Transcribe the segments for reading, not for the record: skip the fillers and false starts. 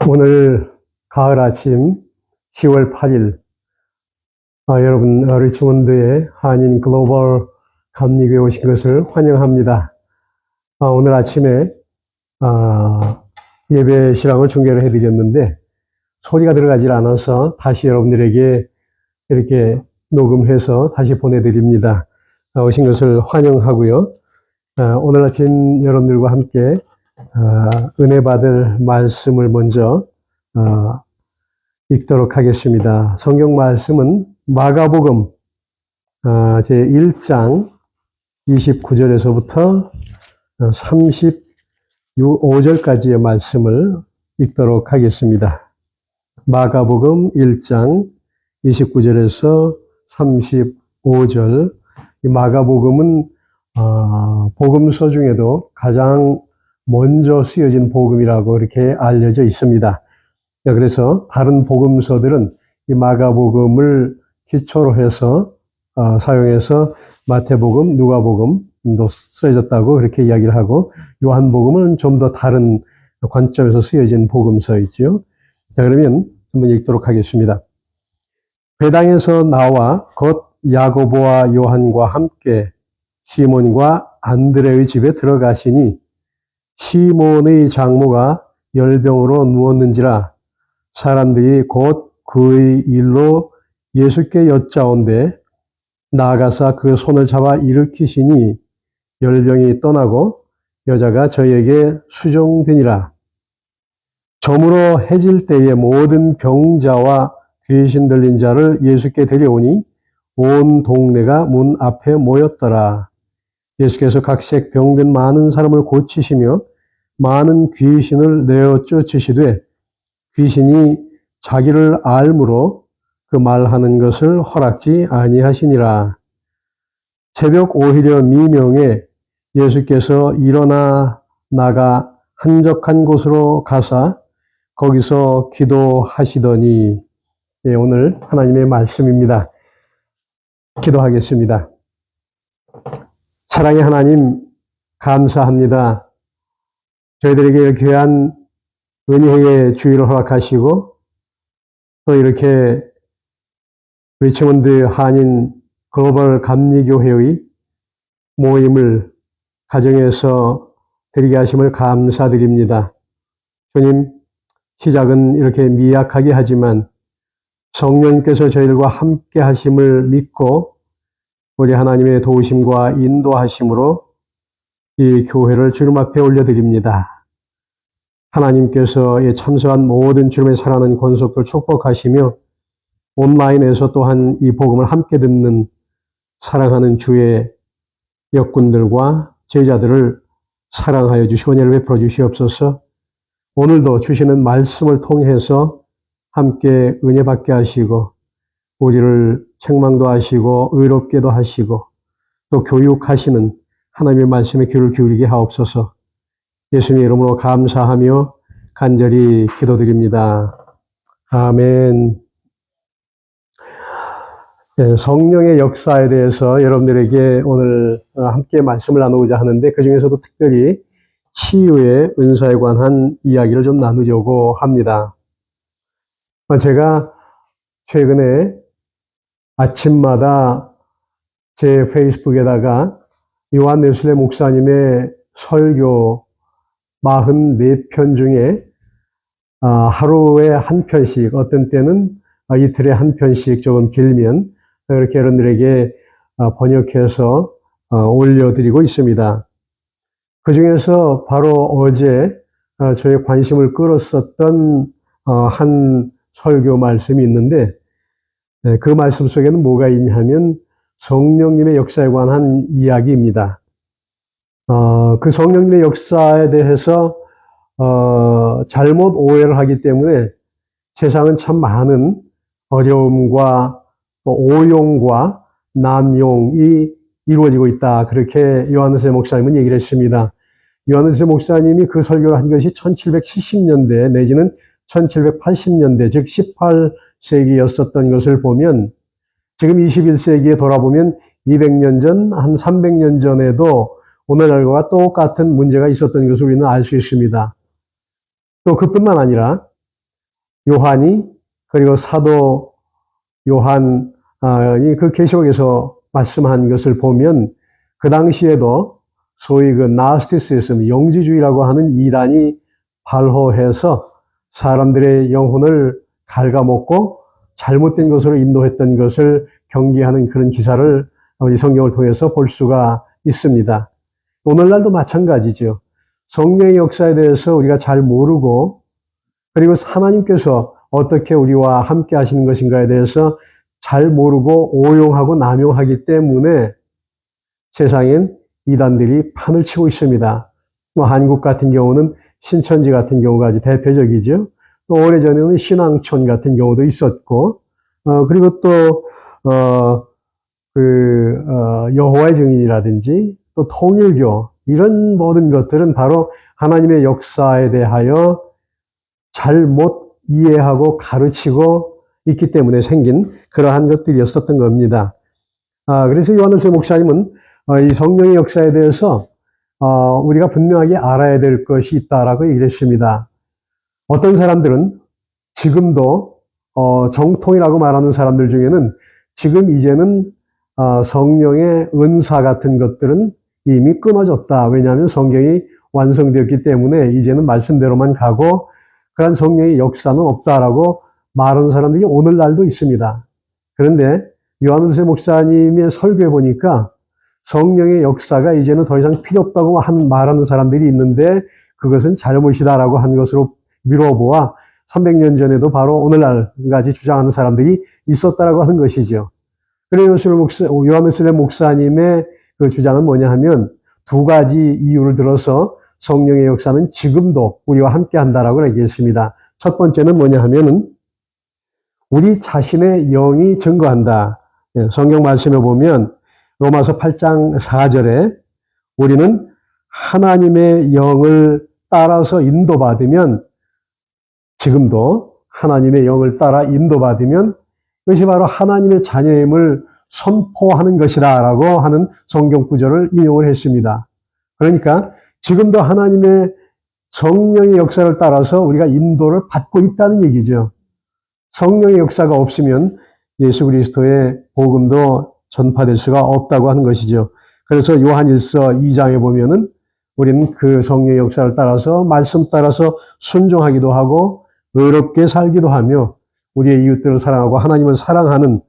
오늘 가을 아침 10월 8일 여러분 리치몬드의 한인 글로벌 감리교에 오신 것을 환영합니다. 오늘 아침에 예배 실황을 중계를 해드렸는데 소리가 들어가질 않아서 다시 여러분들에게 이렇게 녹음해서 다시 보내드립니다. 오신 것을 환영하고요. 오늘 아침 여러분들과 함께 은혜 받을 말씀을 먼저 읽도록 하겠습니다. 성경 말씀은 마가복음 제1장 29절에서부터 35절까지의 말씀을 읽도록 하겠습니다. 마가복음 1장 29절에서 35절. 이 마가복음은 복음서 중에도 가장 먼저 쓰여진 복음이라고 이렇게 알려져 있습니다. 그래서 다른 복음서들은 이 마가복음을 기초로 해서 사용해서 마태복음, 누가복음도 쓰여졌다고 그렇게 이야기를 하고, 요한복음은 좀 더 다른 관점에서 쓰여진 복음서이지요. 자, 그러면 한번 읽도록 하겠습니다. 배당에서 나와 곧 야고보와 요한과 함께 시몬과 안드레의 집에 들어가시니 시몬의 장모가 열병으로 누웠는지라 사람들이 곧 그의 일로 예수께 여짜온데 나아가사 그 손을 잡아 일으키시니 열병이 떠나고 여자가 저희에게 수종되니라. 저물어 해질 때에 모든 병자와 귀신 들린 자를 예수께 데려오니 온 동네가 문 앞에 모였더라. 예수께서 각색 병든 많은 사람을 고치시며 많은 귀신을 내어 쫓으시되 귀신이 자기를 알므로 그 말하는 것을 허락지 아니하시니라. 새벽 오히려 미명에 예수께서 일어나 나가 한적한 곳으로 가사 거기서 기도하시더니. 오늘 하나님의 말씀입니다. 기도하겠습니다. 사랑의 하나님, 감사합니다. 저희들에게 귀한 은혜의 주의를 허락하시고 또 이렇게 리치몬드 한인 글로벌 감리교회의 모임을 가정에서 드리게 하심을 감사드립니다. 주님, 시작은 이렇게 미약하게 하지만 성령님께서 저희들과 함께 하심을 믿고 우리 하나님의 도우심과 인도하심으로 이 교회를 주님 앞에 올려드립니다. 하나님께서 참석한 모든 주님의 사랑하는 권속들 축복하시며 온라인에서 또한 이 복음을 함께 듣는 사랑하는 주의 역군들과 제자들을 사랑하여 주시고 은혜를 베풀어 주시옵소서. 오늘도 주시는 말씀을 통해서 함께 은혜 받게 하시고 우리를 책망도 하시고 의롭게도 하시고 또 교육하시는 하나님의 말씀에 귀를 기울이게 하옵소서. 예수님의 이름으로 감사하며 간절히 기도드립니다. 아멘. 성령의 역사에 대해서 여러분들에게 오늘 함께 말씀을 나누고자 하는데 그 중에서도 특별히 치유의 은사에 관한 이야기를 좀 나누려고 합니다. 제가 최근에 아침마다 제 페이스북에다가 요한 웨슬리 목사님의 설교 44편 중에 하루에 한 편씩, 어떤 때는 이틀에 한 편씩 조금 길면 이렇게 여러분들에게 번역해서 올려드리고 있습니다. 그 중에서 바로 어제 저의 관심을 끌었었던 한 설교 말씀이 있는데 그 말씀 속에는 뭐가 있냐면 성령님의 역사에 관한 이야기입니다. 그 성령님의 역사에 대해서 잘못 오해를 하기 때문에 세상은 참 많은 어려움과 또 오용과 남용이 이루어지고 있다. 그렇게 요한네스 목사님은 얘기를 했습니다. 요한네스 목사님이 그 설교를 한 것이 1770년대 내지는 1780년대, 즉 18세기였었던 것을 보면 지금 21세기에 돌아보면 200년 전, 한 300년 전에도 오늘날과 똑같은 문제가 있었던 것을 우리는 알 수 있습니다. 또 그뿐만 아니라 요한이, 그리고 사도 요한이 그 계시록에서 말씀한 것을 보면 그 당시에도 소위 그 나스티시즘, 영지주의라고 하는 이단이 발호해서 사람들의 영혼을 갉아먹고 잘못된 것으로 인도했던 것을 경계하는 그런 기사를 우리 성경을 통해서 볼 수가 있습니다. 오늘날도 마찬가지죠. 성령의 역사에 대해서 우리가 잘 모르고, 그리고 하나님께서 어떻게 우리와 함께 하시는 것인가에 대해서 잘 모르고 오용하고 남용하기 때문에 세상엔 이단들이 판을 치고 있습니다. 한국 같은 경우는 신천지 같은 경우가 아주 대표적이죠. 또 오래전에는 신앙촌 같은 경우도 있었고, 그리고 또, 여호와의 증인이라든지 또 통일교, 이런 모든 것들은 바로 하나님의 역사에 대하여 잘못 이해하고 가르치고 있기 때문에 생긴 그러한 것들이었었던 겁니다. 그래서 요한일서 목사님은 이 성령의 역사에 대해서 우리가 분명하게 알아야 될 것이 있다라고 얘기를 했습니다. 어떤 사람들은 지금도 정통이라고 말하는 사람들 중에는 지금 이제는 성령의 은사 같은 것들은 이미 끊어졌다. 왜냐하면 성경이 완성되었기 때문에 이제는 말씀대로만 가고 그런 성령의 역사는 없다라고 말하는 사람들이 오늘날도 있습니다. 그런데 요한일서 목사님의 설교에 보니까 성령의 역사가 이제는 더 이상 필요 없다고 말하는 사람들이 있는데 그것은 잘못이다라고 한 것으로 미뤄보아 300년 전에도 바로 오늘날까지 주장하는 사람들이 있었다라고 하는 것이죠. 그래서 요한일서 목사님의 그 주장은 뭐냐 하면 두 가지 이유를 들어서 성령의 역사는 지금도 우리와 함께 한다라고 얘기했습니다. 첫 번째는 뭐냐 하면은 우리 자신의 영이 증거한다. 성경 말씀에 보면 로마서 8장 4절에 우리는 하나님의 영을 따라서 인도받으면, 지금도 하나님의 영을 따라 인도받으면 그것이 바로 하나님의 자녀임을 선포하는 것이다 라고 하는 성경 구절을 인용을 했습니다. 그러니까 지금도 하나님의 성령의 역사를 따라서 우리가 인도를 받고 있다는 얘기죠. 성령의 역사가 없으면 예수 그리스도의 복음도 전파될 수가 없다고 하는 것이죠. 그래서 요한일서 2장에 보면은 우리는 그 성령의 역사를 따라서 말씀 따라서 순종하기도 하고 의롭게 살기도 하며 우리의 이웃들을 사랑하고 하나님을 사랑하는,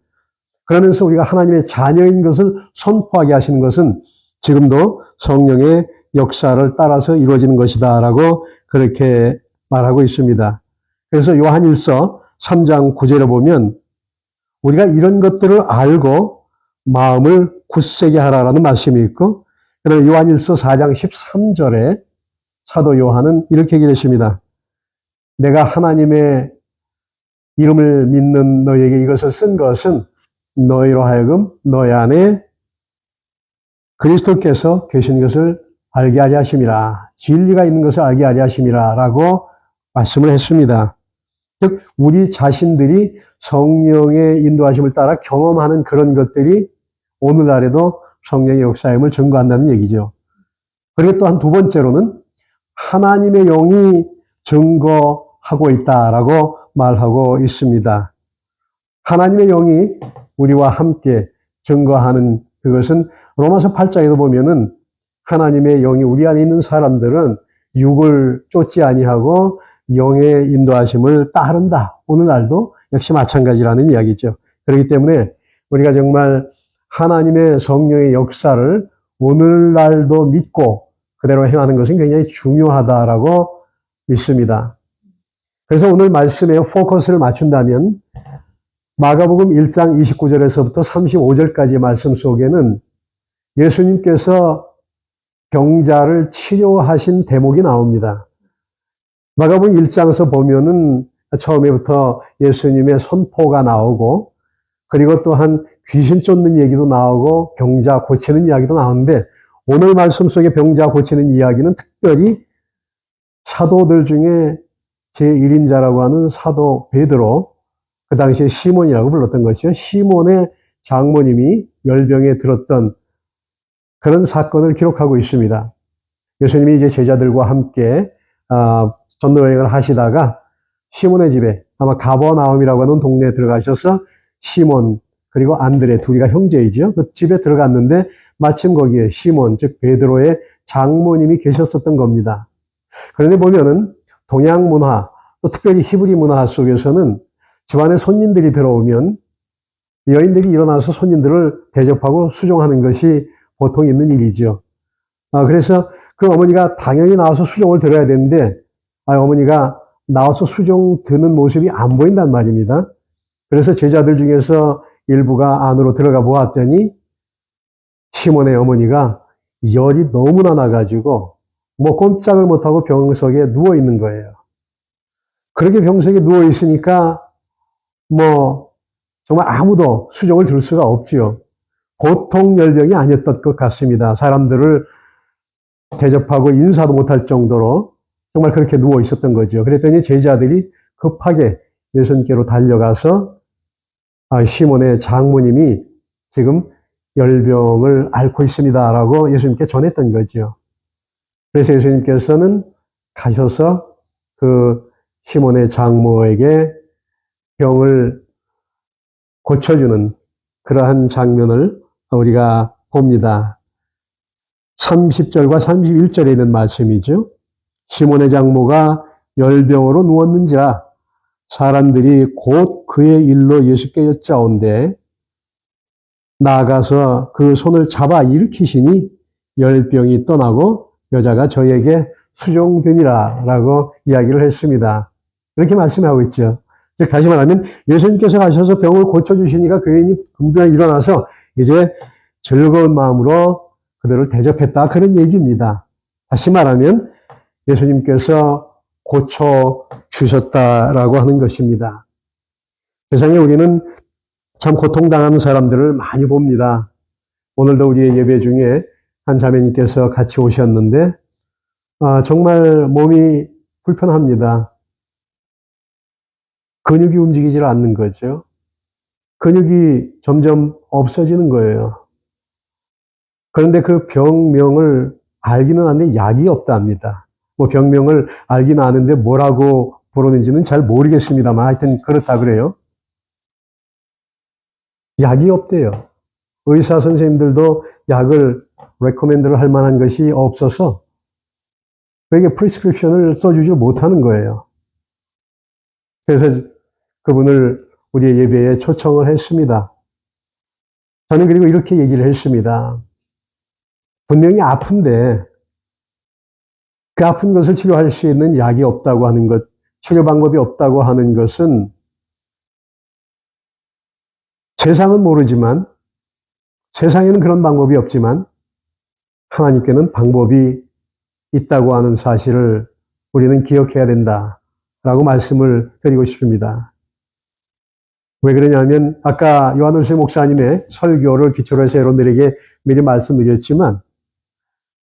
그러면서 우리가 하나님의 자녀인 것을 선포하게 하시는 것은 지금도 성령의 역사를 따라서 이루어지는 것이다 라고 그렇게 말하고 있습니다. 그래서 요한일서 3장 9절에 보면 우리가 이런 것들을 알고 마음을 굳세게 하라라는 말씀이 있고, 그리고 요한일서 4장 13절에 사도 요한은 이렇게 얘기를 했습니다. 내가 하나님의 이름을 믿는 너에게 이것을 쓴 것은 너희로 하여금 너희 안에 그리스도께서 계신 것을 알게 하려 하심이라, 진리가 있는 것을 알게 하려 하심이라 라고 말씀을 했습니다. 즉 우리 자신들이 성령의 인도하심을 따라 경험하는 그런 것들이 오늘날에도 성령의 역사임을 증거한다는 얘기죠. 그리고 또한 두 번째로는 하나님의 영이 증거하고 있다라고 말하고 있습니다. 하나님의 영이 우리와 함께 증거하는 그것은 로마서 8장에도 보면은 하나님의 영이 우리 안에 있는 사람들은 육을 쫓지 아니하고 영의 인도하심을 따른다. 오늘날도 역시 마찬가지라는 이야기죠. 그렇기 때문에 우리가 정말 하나님의 성령의 역사를 오늘날도 믿고 그대로 행하는 것은 굉장히 중요하다라고 믿습니다. 그래서 오늘 말씀에 포커스를 맞춘다면 마가복음 1장 29절에서부터 35절까지의 말씀 속에는 예수님께서 병자를 치료하신 대목이 나옵니다. 마가복음 1장에서 보면은 처음에부터 예수님의 선포가 나오고, 그리고 또한 귀신 쫓는 얘기도 나오고 병자 고치는 이야기도 나오는데, 오늘 말씀 속에 병자 고치는 이야기는 특별히 사도들 중에 제1인자라고 하는 사도 베드로, 그 당시에 시몬이라고 불렀던 것이죠. 시몬의 장모님이 열병에 들었던 그런 사건을 기록하고 있습니다. 예수님이 이제 제자들과 함께 전도 여행을 하시다가 시몬의 집에, 아마 가버나움이라고 하는 동네에 들어가셔서 시몬 그리고 안드레 둘이가 형제이죠. 그 집에 들어갔는데 마침 거기에 시몬, 즉 베드로의 장모님이 계셨었던 겁니다. 그런데 보면은 동양 문화, 또 특별히 히브리 문화 속에서는 집안에 손님들이 들어오면 여인들이 일어나서 손님들을 대접하고 수종하는 것이 보통 있는 일이죠. 그래서 그 어머니가 당연히 나와서 수종을 들어야 되는데, 어머니가 나와서 수종 드는 모습이 안 보인단 말입니다. 그래서 제자들 중에서 일부가 안으로 들어가 보았더니 시몬의 어머니가 열이 너무나 나가지고 뭐 꼼짝을 못하고 병석에 누워 있는 거예요. 그렇게 병석에 누워 있으니까 뭐 정말 아무도 수종을 들 수가 없지요. 보통 열병이 아니었던 것 같습니다. 사람들을 대접하고 인사도 못할 정도로 정말 그렇게 누워 있었던 거죠. 그랬더니 제자들이 급하게 예수님께로 달려가서 시몬의 장모님이 지금 열병을 앓고 있습니다라고 예수님께 전했던 거죠. 그래서 예수님께서는 가셔서 그 시몬의 장모에게 병을 고쳐주는 그러한 장면을 우리가 봅니다. 30절과 31절에 있는 말씀이죠. 시몬의 장모가 열병으로 누웠는지라 사람들이 곧 그의 일로 예수께 여짜온대 나아가서 그 손을 잡아 일으키시니 열병이 떠나고 여자가 저에게 수종되니라 라고 이야기를 했습니다. 이렇게 말씀하고 있죠. 즉 다시 말하면 예수님께서 가셔서 병을 고쳐주시니까 그 여인이 금방 일어나서 이제 즐거운 마음으로 그들을 대접했다 그런 얘기입니다. 다시 말하면 예수님께서 고쳐주셨다라고 하는 것입니다. 세상에 우리는 참 고통당하는 사람들을 많이 봅니다. 오늘도 우리의 예배 중에 한 자매님께서 같이 오셨는데 정말 몸이 불편합니다. 근육이 움직이질 않는 거죠. 근육이 점점 없어지는 거예요. 그런데 그 병명을 알기는 아는데 약이 없답니다. 뭐 병명을 알기는 아는데 뭐라고 부르는지는 잘 모르겠습니다만 하여튼 그렇다 그래요. 약이 없대요. 의사 선생님들도 약을 레코멘드를 할 만한 것이 없어서 그에게 프리스크립션을 써주지 못하는 거예요. 그래서 그분을 우리의 예배에 초청을 했습니다. 저는 그리고 이렇게 얘기를 했습니다. 분명히 아픈데 그 아픈 것을 치료할 수 있는 약이 없다고 하는 것, 치료 방법이 없다고 하는 것은 세상은 모르지만, 세상에는 그런 방법이 없지만 하나님께는 방법이 있다고 하는 사실을 우리는 기억해야 된다라고 말씀을 드리고 싶습니다. 왜 그러냐면 아까 요한올세 목사님의 설교를 기초로 해서 여러분들에게 미리 말씀드렸지만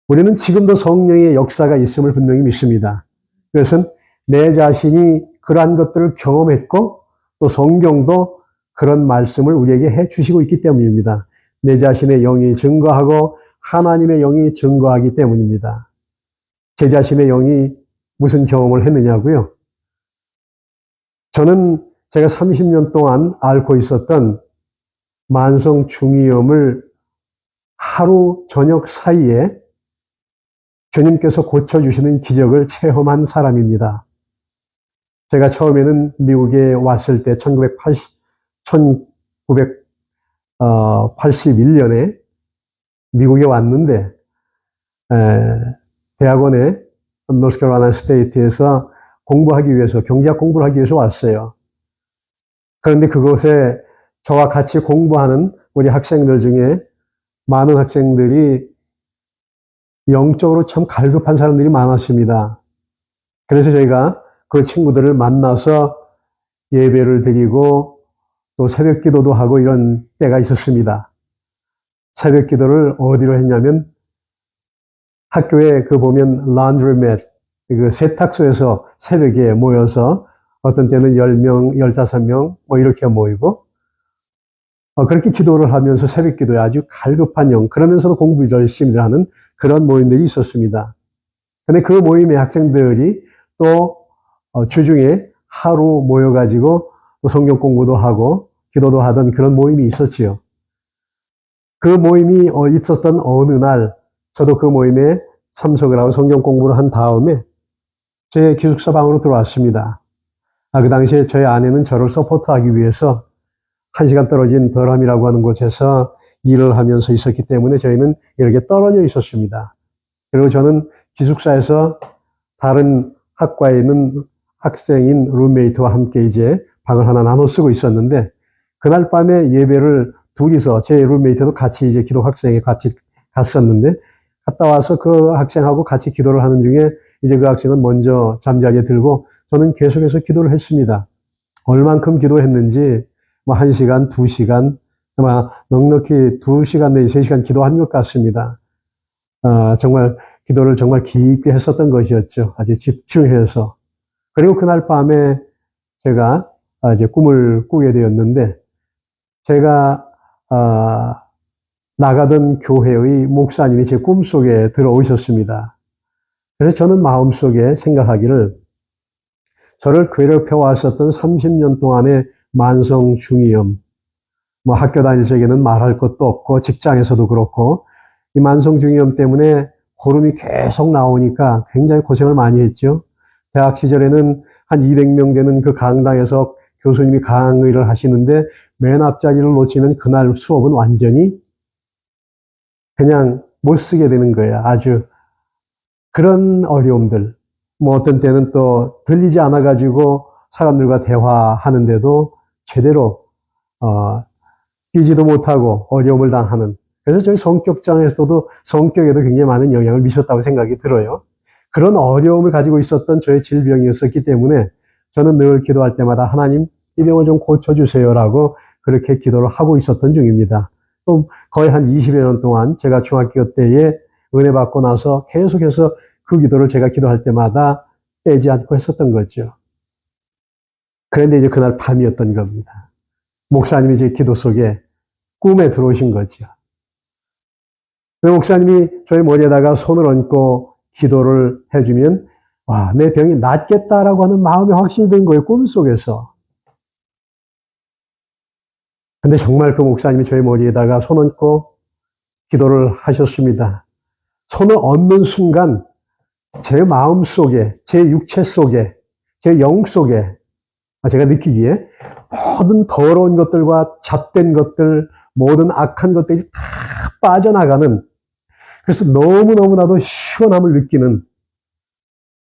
우리는 지금도 성령의 역사가 있음을 분명히 믿습니다. 그것은 내 자신이 그러한 것들을 경험했고 또 성경도 그런 말씀을 우리에게 해주시고 있기 때문입니다. 내 자신의 영이 증거하고 하나님의 영이 증거하기 때문입니다. 제 자신의 영이 무슨 경험을 했느냐고요? 저는 제가 30년 동안 앓고 있었던 만성 중이염을 하루 저녁 사이에 주님께서 고쳐주시는 기적을 체험한 사람입니다. 제가 처음에는 미국에 왔을 때 1981년에 미국에 왔는데 대학원에 노스캐롤라이나 스테이트에서 공부하기 위해서 경제학 공부를 하기 위해서 왔어요. 그런데 그곳에 저와 같이 공부하는 우리 학생들 중에 많은 학생들이 영적으로 참 갈급한 사람들이 많았습니다. 그래서 저희가 그 친구들을 만나서 예배를 드리고 또 새벽 기도도 하고 이런 때가 있었습니다. 새벽 기도를 어디로 했냐면 학교에 그 보면 라운드리맷, 그 세탁소에서 새벽에 모여서 어떤 때는 10명, 15명 뭐 이렇게 모이고 그렇게 기도를 하면서 새벽 기도에 아주 갈급한 영, 그러면서도 공부 열심히 하는 그런 모임들이 있었습니다. 근데 그 모임의 학생들이 또 주중에 하루 모여가지고 또 성경 공부도 하고 기도도 하던 그런 모임이 있었지요. 그 모임이 있었던 어느 날 저도 그 모임에 참석을 하고 성경 공부를 한 다음에 제 기숙사 방으로 들어왔습니다. 그 당시에 저희 아내는 저를 서포트하기 위해서 1시간 떨어진 더람이라고 하는 곳에서 일을 하면서 있었기 때문에 저희는 이렇게 떨어져 있었습니다. 그리고 저는 기숙사에서 다른 학과에 있는 학생인 룸메이트와 함께 이제 방을 하나 나눠 쓰고 있었는데, 그날 밤에 예배를 둘이서, 제 룸메이트도 같이 이제 기독 학생에 같이 갔었는데, 갔다 와서 그 학생하고 같이 기도를 하는 중에 이제 그 학생은 먼저 잠자리에 들고 저는 계속해서 기도를 했습니다. 얼만큼 기도했는지 뭐 1시간, 2시간, 아마 넉넉히 2시간 내지 3시간 기도한 것 같습니다. 정말 기도를 정말 깊게 했었던 것이었죠. 아주 집중해서. 그리고 그날 밤에 제가 이제 꿈을 꾸게 되었는데, 제가 나가던 교회의 목사님이 제 꿈속에 들어오셨습니다. 그래서 저는 마음속에 생각하기를, 저를 괴롭혀왔었던 30년 동안의 만성 중이염, 뭐 학교 다닐 적에는 말할 것도 없고 직장에서도 그렇고 이 만성 중이염 때문에 고름이 계속 나오니까 굉장히 고생을 많이 했죠. 대학 시절에는 한 200명 되는 그 강당에서 교수님이 강의를 하시는데 맨 앞자리를 놓치면 그날 수업은 완전히 그냥 못 쓰게 되는 거예요. 아주 그런 어려움들. 뭐 어떤 때는 또 들리지 않아가지고 사람들과 대화하는데도 제대로 뛰지도 못하고 어려움을 당하는. 그래서 저희 성격에도 굉장히 많은 영향을 미쳤다고 생각이 들어요. 그런 어려움을 가지고 있었던 저의 질병이었기 때문에 저는 늘 기도할 때마다 하나님 이 병을 좀 고쳐주세요라고 그렇게 기도를 하고 있었던 중입니다. 또 거의 한 20여 년 동안 제가 중학교 때에 은혜 받고 나서 계속해서 그 기도를 제가 기도할 때마다 빼지 않고 했었던 거죠. 그런데 이제 그날 밤이었던 겁니다. 목사님이 제 기도 속에 꿈에 들어오신 거죠. 그 목사님이 저희 머리에다가 손을 얹고 기도를 해주면 와, 내 병이 낫겠다라고 하는 마음이 확신이 든 거예요. 꿈속에서. 근데 정말 그 목사님이 저희 머리에다가 손 얹고 기도를 하셨습니다. 손을 얹는 순간 제 마음 속에, 제 육체 속에, 제 영 속에 제가 느끼기에 모든 더러운 것들과 잡된 것들, 모든 악한 것들이 다 빠져나가는, 그래서 너무너무나도 시원함을 느끼는,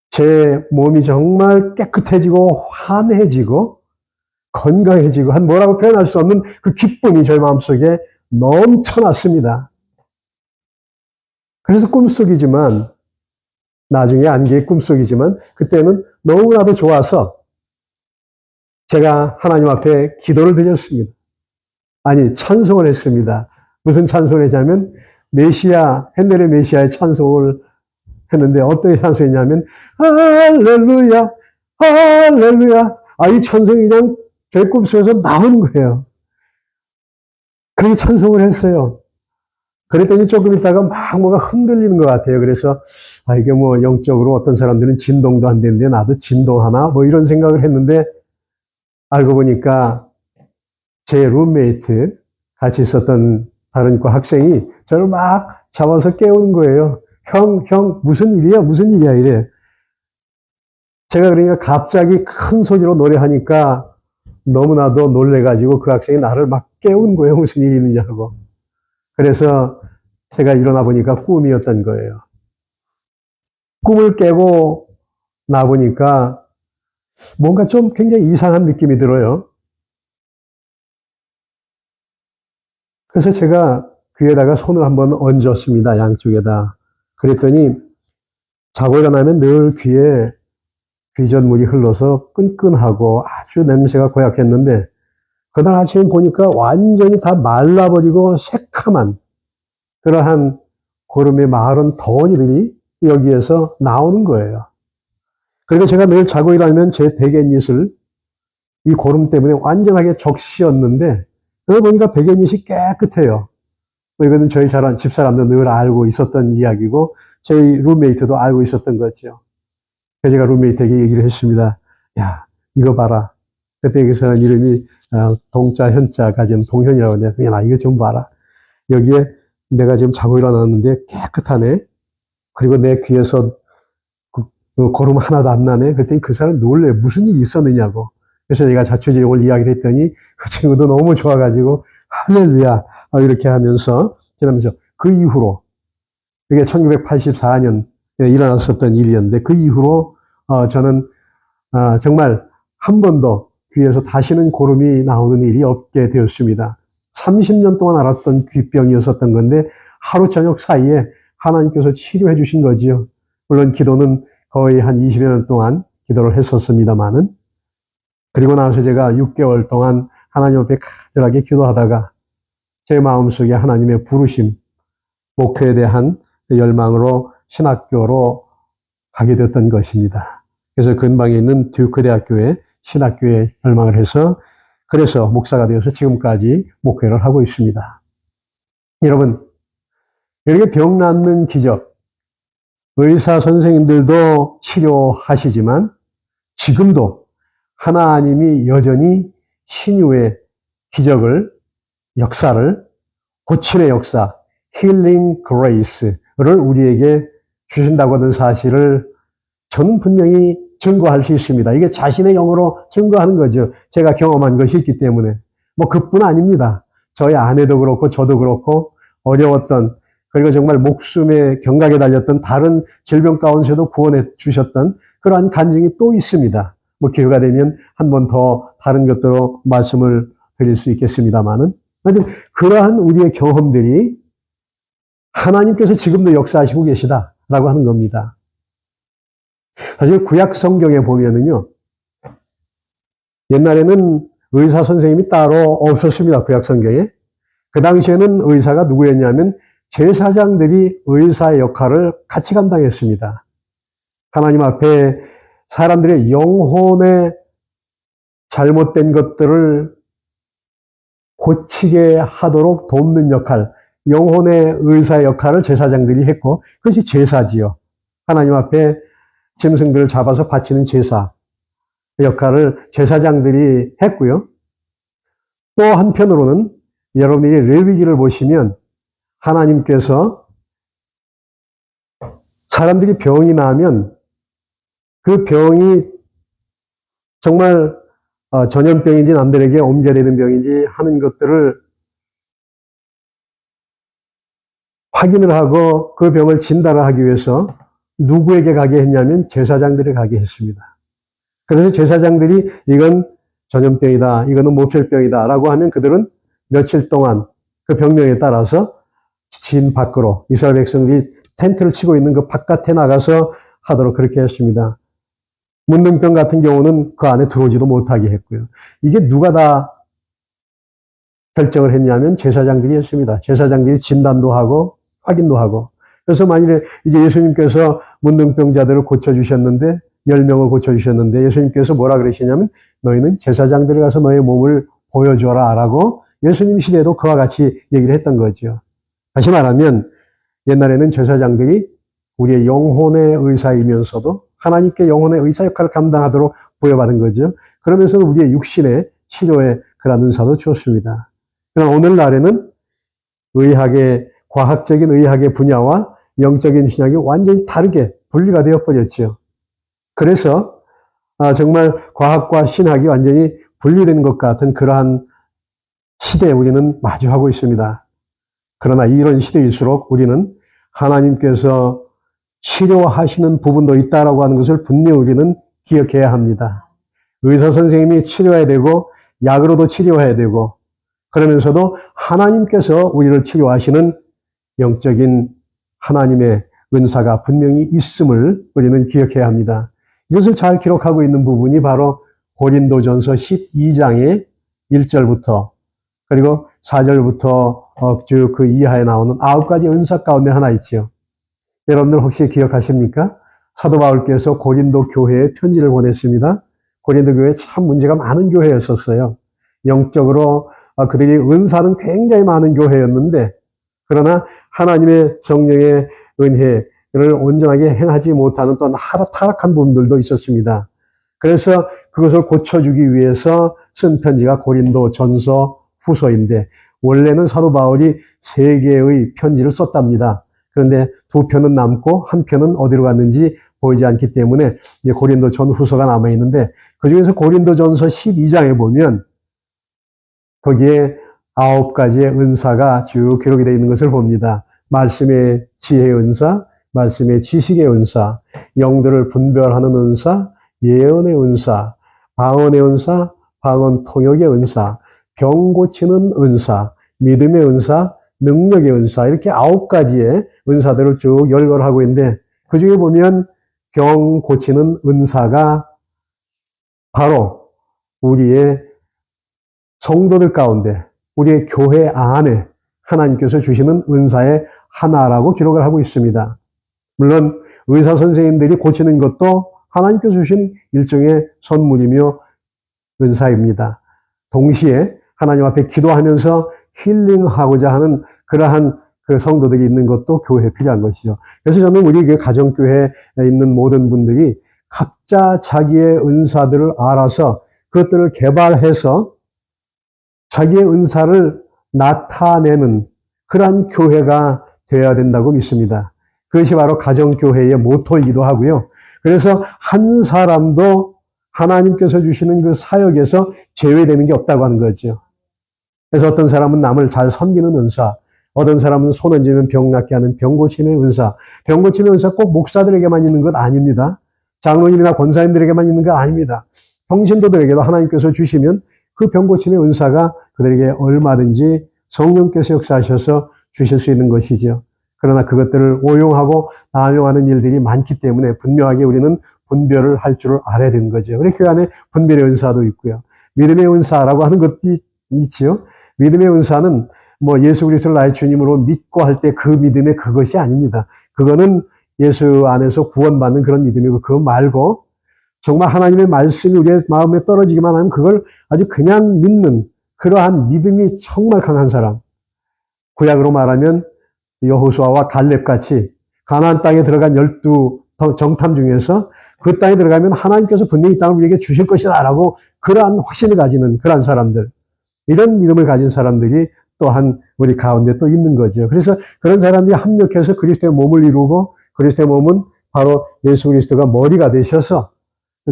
제 몸이 정말 깨끗해지고 환해지고 건강해지고 한 뭐라고 표현할 수 없는 그 기쁨이 저희 마음속에 넘쳐났습니다. 그래서 꿈속이지만, 나중에 안개의 꿈속이지만 그때는 너무나도 좋아서 제가 하나님 앞에 기도를 드렸습니다. 아니, 찬송을 했습니다. 무슨 찬송을 했냐면 핸델의 메시아의 찬송을 했는데 어떻게 찬송했냐면 할렐루야 할렐루야. 이 찬송이 그냥 제 꿈속에서 나오는 거예요. 그렇게 찬송을 했어요. 그랬더니 조금 있다가 막 뭐가 흔들리는 것 같아요. 그래서 이게 뭐 영적으로 어떤 사람들은 진동도 안 되는데 나도 진동하나 뭐 이런 생각을 했는데, 알고 보니까 제 룸메이트 같이 있었던 다른 과 학생이 저를 막 잡아서 깨우는 거예요. 형, 무슨 일이야 이래. 제가 그러니까 갑자기 큰 소리로 노래하니까 너무나도 놀래가지고 그 학생이 나를 막 깨우는 거예요. 무슨 일이 있느냐 하고. 그래서 제가 일어나 보니까 꿈이었던 거예요. 꿈을 깨고 나 보니까 뭔가 좀 굉장히 이상한 느낌이 들어요. 그래서 제가 귀에다가 손을 한번 얹었습니다. 양쪽에다. 그랬더니 자고 일어나면 늘 귀에 귀전물이 흘러서 끈끈하고 아주 냄새가 고약했는데, 그날 아침에 보니까 완전히 다 말라버리고 새카만 그러한 고름의 마른 덩어리들이 여기에서 나오는 거예요. 그리고 제가 늘 자고 일어나면 제 베갯잇을 이 고름 때문에 완전하게 적시었는데, 그러다 보니까 베갯잇이 깨끗해요. 이거는 저희 집사람도 늘 알고 있었던 이야기고 저희 룸메이트도 알고 있었던 거죠. 제가 룸메이트에게 얘기를 했습니다. 야, 이거 봐라. 그때 그 사람 이름이 동자, 현자 가진 동현이라고 하는데, 야, 이거 좀 봐라. 여기에 내가 지금 자고 일어났는데 깨끗하네. 그리고 내 귀에서 그 고름 하나도 안 나네. 그랬더니 그 사람 놀래. 무슨 일이 있었느냐고. 그래서 제가 자초지종을 이야기를 했더니 그 친구도 너무 좋아가지고 할렐루야 이렇게 하면서 지나면서 그 이후로 이게 1984년 일어났었던 일이었는데 그 이후로 저는 정말 한 번도 귀에서 다시는 고름이 나오는 일이 없게 되었습니다. 30년 동안 앓았던 귀병이었었던 건데 하루 저녁 사이에 하나님께서 치료해 주신 거지요. 물론 기도는 거의 한 20여 년 동안 기도를 했었습니다만은 그리고 나서 제가 6개월 동안 하나님 앞에 간절하게 기도하다가 제 마음속에 하나님의 부르심, 목표에 대한 열망으로 신학교로 가게 됐던 것입니다. 그래서 근방에 있는 듀크 대학교에 신학교에 열망을 해서 그래서 목사가 되어서 지금까지 목회를 하고 있습니다. 여러분, 이렇게 병 낫는 기적, 의사 선생님들도 치료하시지만 지금도 하나님이 여전히 신유의 기적을, 역사를, 고침의 역사, 힐링 그레이스를 우리에게 주신다고 하는 사실을 저는 분명히 증거할 수 있습니다. 이게 자신의 영어로 증거하는 거죠. 제가 경험한 것이 있기 때문에. 뭐 그뿐 아닙니다. 저희 아내도 그렇고 저도 그렇고 어려웠던 그리고 정말 목숨의 경각에 달렸던 다른 질병 가운데서도 구원해 주셨던 그러한 간증이 또 있습니다. 뭐 기회가 되면 한 번 더 다른 것들로 말씀을 드릴 수 있겠습니다만은 하여튼 그러한 우리의 경험들이 하나님께서 지금도 역사하시고 계시다라고 하는 겁니다. 사실 구약 성경에 보면은요, 옛날에는 의사 선생님이 따로 없었습니다. 구약 성경에. 그 당시에는 의사가 누구였냐면 제사장들이 의사의 역할을 같이 감당했습니다. 하나님 앞에 사람들의 영혼에 잘못된 것들을 고치게 하도록 돕는 역할, 영혼의 의사의 역할을 제사장들이 했고 그것이 제사지요. 하나님 앞에 짐승들을 잡아서 바치는 제사 역할을 제사장들이 했고요. 또 한편으로는 여러분들이 레위기를 보시면 하나님께서 사람들이 병이 나면 그 병이 정말 전염병인지 남들에게 옮겨야 되는 병인지 하는 것들을 확인을 하고 그 병을 진단을 하기 위해서 누구에게 가게 했냐면 제사장들이 가게 했습니다. 그래서 제사장들이 이건 전염병이다, 이거는 모혈병이다 라고 하면 그들은 며칠 동안 그 병명에 따라서 진 밖으로 이스라엘 백성들이 텐트를 치고 있는 그 바깥에 나가서 하도록 그렇게 했습니다. 문둥병 같은 경우는 그 안에 들어오지도 못하게 했고요. 이게 누가 다 결정을 했냐면 제사장들이 했습니다. 제사장들이 진단도 하고 확인도 하고. 그래서 만일에 이제 예수님께서 문둥병자들을 고쳐주셨는데 10명을 고쳐주셨는데 예수님께서 뭐라 그러시냐면 너희는 제사장들에 가서 너의 몸을 보여줘라 라고 예수님 시대에도 그와 같이 얘기를 했던 거죠. 다시 말하면 옛날에는 제사장들이 우리의 영혼의 의사이면서도 하나님께 영혼의 의사 역할을 감당하도록 부여받은 거죠. 그러면서도 우리의 육신의 치료에 그런 은사도 주었습니다. 그러나 오늘날에는 과학적인 의학의 분야와 영적인 신학이 완전히 다르게 분리가 되어 버렸죠. 그래서 정말 과학과 신학이 완전히 분리된 것 같은 그러한 시대에 우리는 마주하고 있습니다. 그러나 이런 시대일수록 우리는 하나님께서 치료하시는 부분도 있다라고 하는 것을 분명히 우리는 기억해야 합니다. 의사 선생님이 치료해야 되고 약으로도 치료해야 되고 그러면서도 하나님께서 우리를 치료하시는 영적인 하나님의 은사가 분명히 있음을 우리는 기억해야 합니다. 이것을 잘 기록하고 있는 부분이 바로 고린도전서 12장의 1절부터 그리고 4절부터 쭉 그 이하에 나오는 9가지 은사 가운데 하나 있지요. 여러분들 혹시 기억하십니까? 사도 바울께서 고린도 교회에 편지를 보냈습니다. 고린도 교회 참 문제가 많은 교회였었어요. 영적으로 그들이 은사는 굉장히 많은 교회였는데 그러나 하나님의 성령의 은혜를 온전하게 행하지 못하는 또 타락한 부분들도 있었습니다. 그래서 그것을 고쳐주기 위해서 쓴 편지가 고린도 전서 후서인데 원래는 사도 바울이 3개의 편지를 썼답니다. 그런데 2편은 남고 1편은 어디로 갔는지 보이지 않기 때문에 이제 고린도 전후서가 남아있는데 그중에서 고린도 전서 12장에 보면 거기에 9가지의 은사가 쭉 기록이 되어 있는 것을 봅니다. 말씀의 지혜의 은사, 말씀의 지식의 은사, 영들을 분별하는 은사, 예언의 은사, 방언의 은사, 방언 통역의 은사, 병 고치는 은사, 믿음의 은사, 능력의 은사 이렇게 9가지의 은사들을 쭉 열거하고 있는데 그중에 보면 병 고치는 은사가 바로 우리의 성도들 가운데 우리의 교회 안에 하나님께서 주시는 은사의 하나라고 기록을 하고 있습니다. 물론 의사 선생님들이 고치는 것도 하나님께서 주신 일종의 선물이며 은사입니다. 동시에 하나님 앞에 기도하면서 힐링하고자 하는 그러한 그 성도들이 있는 것도 교회에 필요한 것이죠. 그래서 저는 우리 그 가정교회에 있는 모든 분들이 각자 자기의 은사들을 알아서 그것들을 개발해서 자기의 은사를 나타내는 그러한 교회가 되어야 된다고 믿습니다. 그것이 바로 가정교회의 모토이기도 하고요. 그래서 한 사람도 하나님께서 주시는 그 사역에서 제외되는 게 없다고 하는 거죠. 그래서 어떤 사람은 남을 잘 섬기는 은사, 어떤 사람은 손 얹으면 병 낫게 하는 병 고침의 은사, 병 고침의 은사 꼭 목사들에게만 있는 것 아닙니다. 장로님이나 권사님들에게만 있는 것 아닙니다. 평신도들에게도 하나님께서 주시면 그 병 고침의 은사가 그들에게 얼마든지 성령께서 역사하셔서 주실 수 있는 것이죠. 그러나 그것들을 오용하고 남용하는 일들이 많기 때문에 분명하게 우리는 분별을 할 줄을 알아야 되는 거죠. 우리 교회 안에 분별의 은사도 있고요. 믿음의 은사라고 하는 것도 있지요. 믿음의 은사는 뭐 예수 그리스도를 나의 주님으로 믿고 할 때 그 믿음의 그것이 아닙니다. 그거는 예수 안에서 구원받는 그런 믿음이고 그거 말고 정말 하나님의 말씀이 우리의 마음에 떨어지기만 하면 그걸 아주 그냥 믿는 그러한 믿음이 정말 강한 사람. 구약으로 말하면 여호수아와 갈렙같이 가나안 땅에 들어간 12 정탐 중에서 그 땅에 들어가면 하나님께서 분명히 이 땅을 우리에게 주실 것이다 라고 그러한 확신을 가지는 그러한 사람들. 이런 믿음을 가진 사람들이 또한 우리 가운데 또 있는 거죠. 그래서 그런 사람들이 합력해서 그리스도의 몸을 이루고 그리스도의 몸은 바로 예수 그리스도가 머리가 되셔서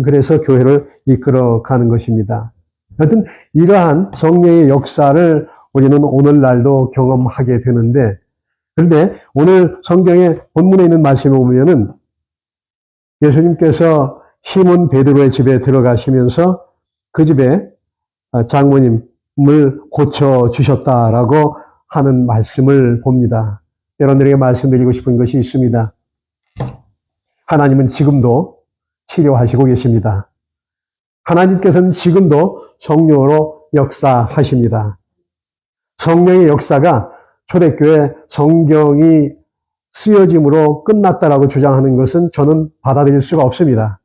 그래서 교회를 이끌어가는 것입니다. 하여튼 이러한 성령의 역사를 우리는 오늘날도 경험하게 되는데 그런데 오늘 성경의 본문에 있는 말씀에 보면은 예수님께서 시몬 베드로의 집에 들어가시면서 그 집에 장모님을 고쳐주셨다라고 하는 말씀을 봅니다. 여러분들에게 말씀드리고 싶은 것이 있습니다. 하나님은 지금도 치료하시고 계십니다. 하나님께서는 지금도 성령으로 역사하십니다. 성령의 역사가 초대교회 성경이 쓰여짐으로 끝났다라고 주장하는 것은 저는 받아들일 수가 없습니다.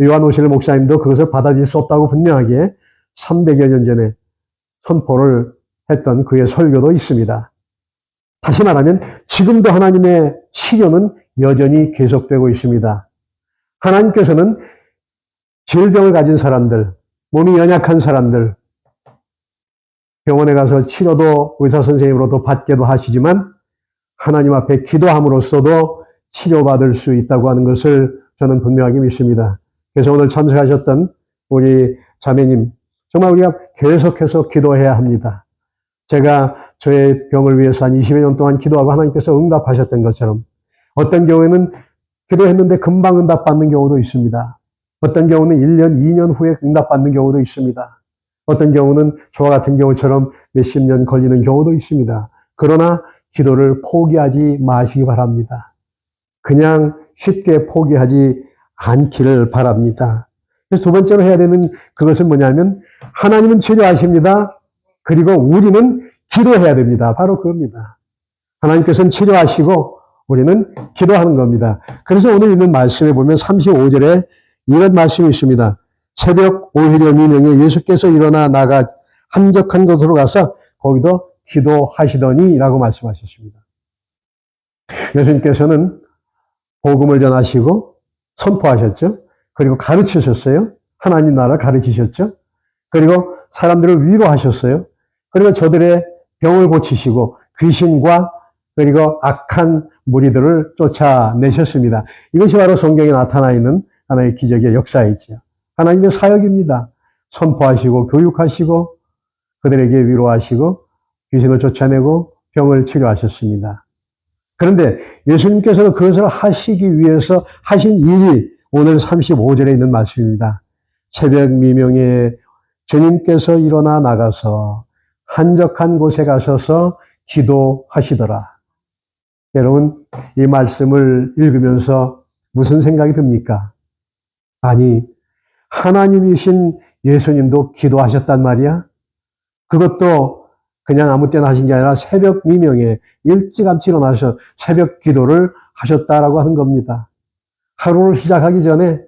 요한 오실레 목사님도 그것을 받아들일 수 없다고 분명하게 300여 년 전에 선포를 했던 그의 설교도 있습니다. 다시 말하면 지금도 하나님의 치료는 여전히 계속되고 있습니다. 하나님께서는 질병을 가진 사람들, 몸이 연약한 사람들, 병원에 가서 치료도 의사 선생님으로도 받게도 하시지만 하나님 앞에 기도함으로써도 치료받을 수 있다고 하는 것을 저는 분명하게 믿습니다. 그래서 오늘 참석하셨던 우리 자매님, 정말 우리가 계속해서 기도해야 합니다. 제가 저의 병을 위해서 한 20여 년 동안 기도하고 하나님께서 응답하셨던 것처럼 어떤 경우에는 기도했는데 금방 응답받는 경우도 있습니다. 어떤 경우는 1년, 2년 후에 응답받는 경우도 있습니다. 어떤 경우는 저와 같은 경우처럼 몇십 년 걸리는 경우도 있습니다. 그러나 기도를 포기하지 마시기 바랍니다. 그냥 쉽게 포기하지 않기를 바랍니다. 그래서 두 번째로 해야 되는 그것은 뭐냐면 하나님은 치료하십니다. 그리고 우리는 기도해야 됩니다. 바로 그겁니다. 하나님께서는 치료하시고 우리는 기도하는 겁니다. 그래서 오늘 있는 말씀에 보면 35절에 이런 말씀이 있습니다. 새벽 오히려 미명에 예수께서 일어나 나가 한적한 곳으로 가서 거기도 기도하시더니 라고 말씀하셨습니다. 예수님께서는 복음을 전하시고 선포하셨죠. 그리고 가르치셨어요. 하나님 나라를 가르치셨죠. 그리고 사람들을 위로하셨어요. 그리고 저들의 병을 고치시고 귀신과 그리고 악한 무리들을 쫓아내셨습니다. 이것이 바로 성경에 나타나 있는 하나의 기적의 역사이지요. 하나님의 사역입니다. 선포하시고 교육하시고 그들에게 위로하시고 귀신을 쫓아내고 병을 치료하셨습니다. 그런데 예수님께서는 그것을 하시기 위해서 하신 일이 오늘 35절에 있는 말씀입니다. 새벽 미명에 주님께서 일어나 나가서 한적한 곳에 가셔서 기도하시더라. 여러분, 이 말씀을 읽으면서 무슨 생각이 듭니까? 아니, 하나님이신 예수님도 기도하셨단 말이야? 그것도 그냥 아무 때나 하신 게 아니라 새벽 미명에 일찌감치 일어나셔 새벽 기도를 하셨다라고 하는 겁니다. 하루를 시작하기 전에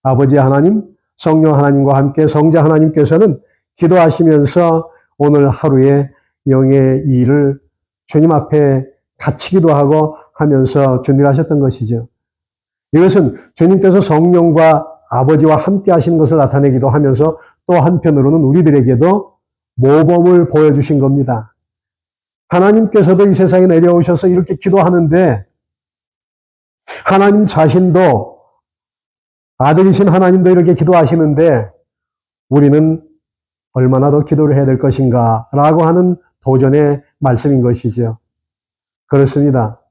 아버지 하나님, 성령 하나님과 함께 성자 하나님께서는 기도하시면서 오늘 하루의 영의 일을 주님 앞에 같이 기도하고 하면서 준비를 하셨던 것이죠. 이것은 주님께서 성령과 아버지와 함께 하시는 것을 나타내기도 하면서 또 한편으로는 우리들에게도 모범을 보여주신 겁니다. 하나님께서도 이 세상에 내려오셔서 이렇게 기도하는데 하나님 자신도 아들이신 하나님도 이렇게 기도하시는데 우리는 얼마나 더 기도를 해야 될 것인가 라고 하는 도전의 말씀인 것이죠. 그렇습니다.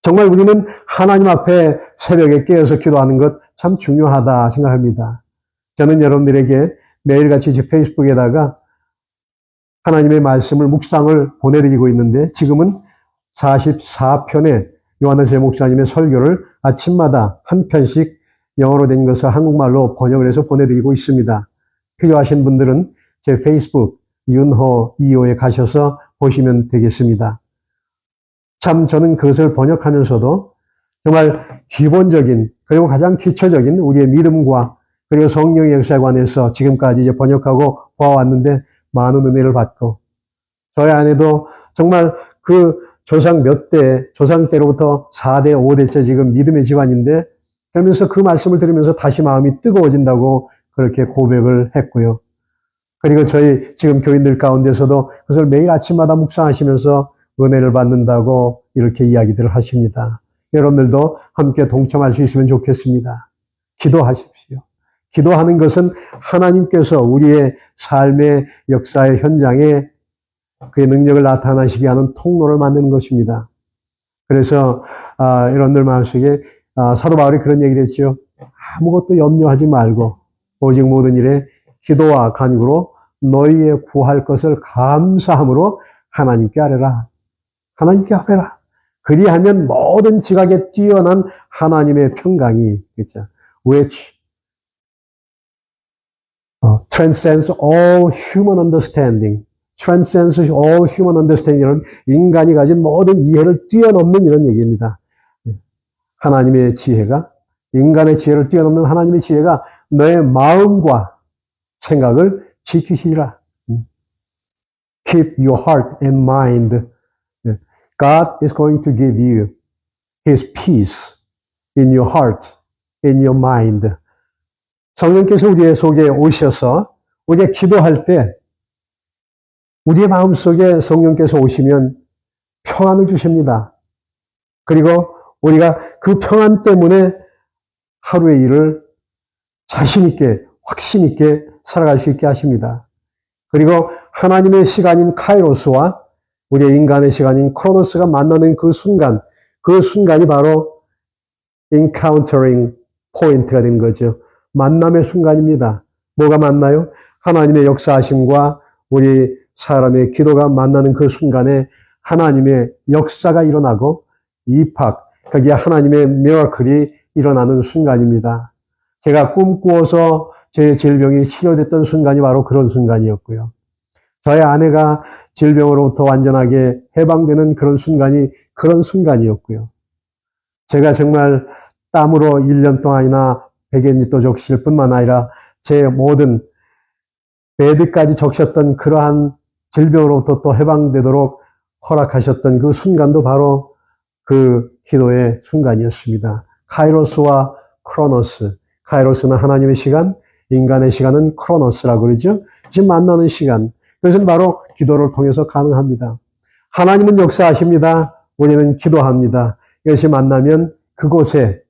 정말 우리는 하나님 앞에 새벽에 깨어서 기도하는 것 참 중요하다 생각합니다. 저는 여러분들에게 매일같이 제 페이스북에다가 하나님의 말씀을 묵상을 보내드리고 있는데 지금은 44편의 요한일세 목사님의 설교를 아침마다 한 편씩 영어로 된 것을 한국말로 번역을 해서 보내드리고 있습니다. 필요하신 분들은 제 페이스북 윤호 2호에 가셔서 보시면 되겠습니다. 참 저는 그것을 번역하면서도 정말 기본적인 그리고 가장 기초적인 우리의 믿음과 그리고 성령의 역사에 관해서 지금까지 이제 번역하고 보아왔는데 많은 은혜를 받고 저희 아내도 정말 그 조상 몇 대, 조상 때로부터 4대, 5대째 지금 믿음의 집안인데 그러면서 그 말씀을 들으면서 다시 마음이 뜨거워진다고 그렇게 고백을 했고요. 그리고 저희 지금 교인들 가운데서도 그것을 매일 아침마다 묵상하시면서 은혜를 받는다고 이렇게 이야기들을 하십니다. 여러분들도 함께 동참할 수 있으면 좋겠습니다. 기도하십시오. 기도하는 것은 하나님께서 우리의 삶의 역사의 현장에 그의 능력을 나타나시게 하는 통로를 만드는 것입니다. 그래서 여러분들 마음속에 사도 바울이 그런 얘기를 했죠. 아무것도 염려하지 말고 오직 모든 일에 기도와 간구로 너희의 구할 것을 감사함으로 하나님께 아뢰라. 하나님께 아뢰라. 그리하면 모든 지각에 뛰어난 하나님의 평강이 그렇죠. which transcends all human understanding. transcends all human understanding은 인간이 가진 모든 이해를 뛰어넘는 이런 얘기입니다. 하나님의 지혜가 인간의 지혜를 뛰어넘는 하나님의 지혜가 너의 마음과 생각을 지키시리라. Keep your heart and mind. God is going to give you His peace in your heart, in your mind. 성령께서 우리의 속에 오셔서 우리가 기도할 때 우리의 마음속에 성령께서 오시면 평안을 주십니다. 그리고 우리가 그 평안 때문에 하루의 일을 자신 있게, 확신 있게 살아갈 수 있게 하십니다. 그리고 하나님의 시간인 카이로스와 우리의 인간의 시간인 크로노스가 만나는 그 순간이 바로 encountering 포인트가 된 거죠. 만남의 순간입니다. 뭐가 만나요? 하나님의 역사하심과 우리 사람의 기도가 만나는 그 순간에 하나님의 역사가 일어나고 입학, 거기에 하나님의 미라클이 일어나는 순간입니다. 제가 꿈꾸어서 제 질병이 치료됐던 순간이 바로 그런 순간이었고요. 저의 아내가 질병으로부터 완전하게 해방되는 그런 순간이었고요. 제가 정말 땀으로 1년 동안이나 베갯잎도 적실 뿐만 아니라 제 모든 베드까지 적셨던 그러한 질병으로부터 또 해방되도록 허락하셨던 그 순간도 바로 그 기도의 순간이었습니다. 카이로스와 크로노스, 카이로스는 하나님의 시간, 인간의 시간은 크로노스라고 그러죠. 지금 만나는 시간. 그것은 바로 기도를 통해서 가능합니다. 하나님은 역사하십니다. 우리는 기도합니다. 이것이 만나면 그곳에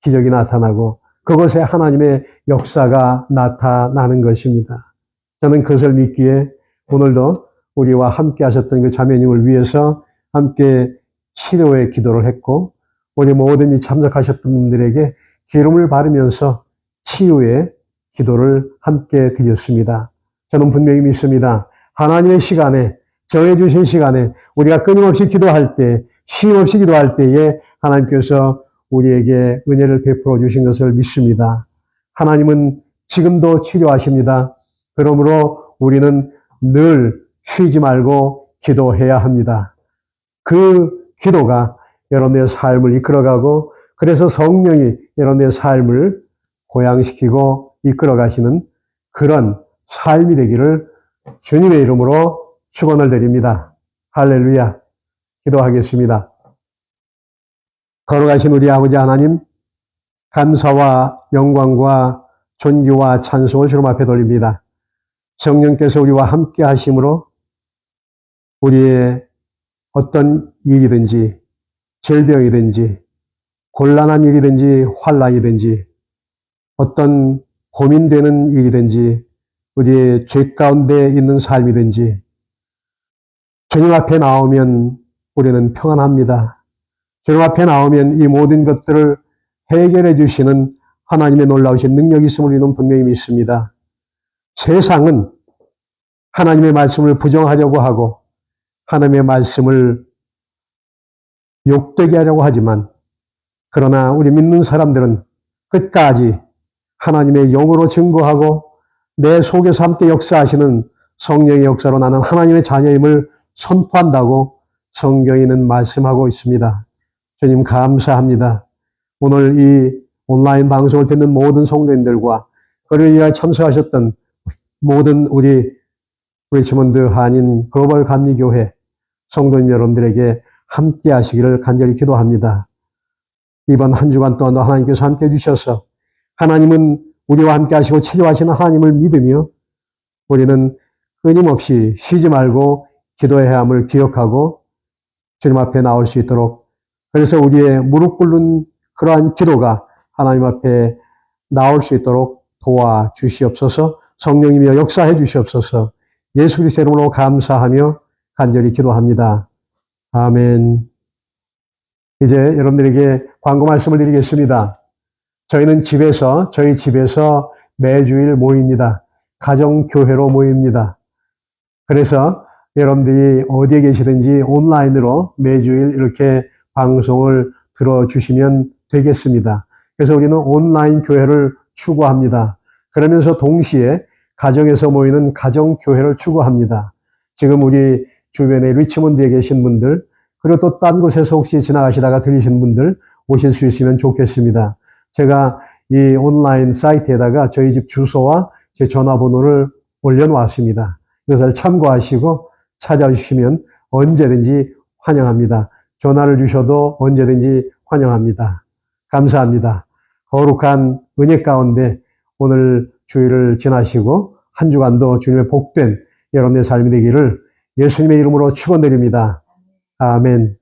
기적이 나타나고 그곳에 하나님의 역사가 나타나는 것입니다. 저는 그것을 믿기에 오늘도 우리와 함께 하셨던 그 자매님을 위해서 함께 치료의 기도를 했고 우리 모든 이 참석하셨던 분들에게 기름을 바르면서 치유의 기도를 함께 드렸습니다. 저는 분명히 믿습니다. 하나님의 시간에 정해주신 시간에 우리가 끊임없이 기도할 때 쉼없이 기도할 때에 하나님께서 우리에게 은혜를 베풀어 주신 것을 믿습니다. 하나님은 지금도 치료하십니다. 그러므로 우리는 늘 쉬지 말고 기도해야 합니다. 그 기도가 여러분의 삶을 이끌어가고 그래서 성령이 여러분의 삶을 고양시키고 이끌어가시는 그런 삶이 되기를 주님의 이름으로 축원을 드립니다. 할렐루야. 기도하겠습니다. 걸어가신 우리 아버지 하나님, 감사와 영광과 존귀와 찬송을 주님 앞에 돌립니다. 성령께서 우리와 함께 하심으로 우리의 어떤 일이든지 질병이든지 곤란한 일이든지 환난이든지 어떤 고민되는 일이든지 우리의 죄 가운데 있는 삶이든지 주님 앞에 나오면 우리는 평안합니다. 주님 앞에 나오면 이 모든 것들을 해결해 주시는 하나님의 놀라우신 능력이 있음을 우리는 분명히 믿습니다. 세상은 하나님의 말씀을 부정하려고 하고 하나님의 말씀을 욕되게 하려고 하지만 그러나 우리 믿는 사람들은 끝까지 하나님의 영으로 증거하고 내 속에서 함께 역사하시는 성령의 역사로 나는 하나님의 자녀임을 선포한다고 성경에는 말씀하고 있습니다. 주님 감사합니다. 오늘 이 온라인 방송을 듣는 모든 성도님들과 그를 위하여 참석하셨던 모든 우리 리치몬드 한인 글로벌 감리교회 성도님 여러분들에게 함께 하시기를 간절히 기도합니다. 이번 한 주간 동안도 하나님께서 함께 해주셔서 하나님은 우리와 함께 하시고 치료하시는 하나님을 믿으며 우리는 끊임없이 쉬지 말고 기도해야 함을 기억하고 주님 앞에 나올 수 있도록 그래서 우리의 무릎 꿇는 그러한 기도가 하나님 앞에 나올 수 있도록 도와주시옵소서. 성령이며 역사해 주시옵소서. 예수 그리스도의 이름으로 감사하며 간절히 기도합니다. 아멘. 이제 여러분들에게 광고 말씀을 드리겠습니다. 저희는 저희 집에서 매주일 모입니다. 가정교회로 모입니다. 그래서 여러분들이 어디에 계시든지 온라인으로 매주일 이렇게 방송을 들어주시면 되겠습니다. 그래서 우리는 온라인 교회를 추구합니다. 그러면서 동시에 가정에서 모이는 가정교회를 추구합니다. 지금 우리 주변에 리치몬드에 계신 분들 그리고 또 딴 곳에서 혹시 지나가시다가 들리신 분들 오실 수 있으면 좋겠습니다. 제가 이 온라인 사이트에다가 저희 집 주소와 제 전화번호를 올려놓았습니다. 이것을 참고하시고 찾아주시면 언제든지 환영합니다. 전화를 주셔도 언제든지 환영합니다. 감사합니다. 거룩한 은혜 가운데 오늘 주일을 지나시고 한 주간도 주님의 복된 여러분의 삶이 되기를 예수님의 이름으로 축원드립니다. 아멘.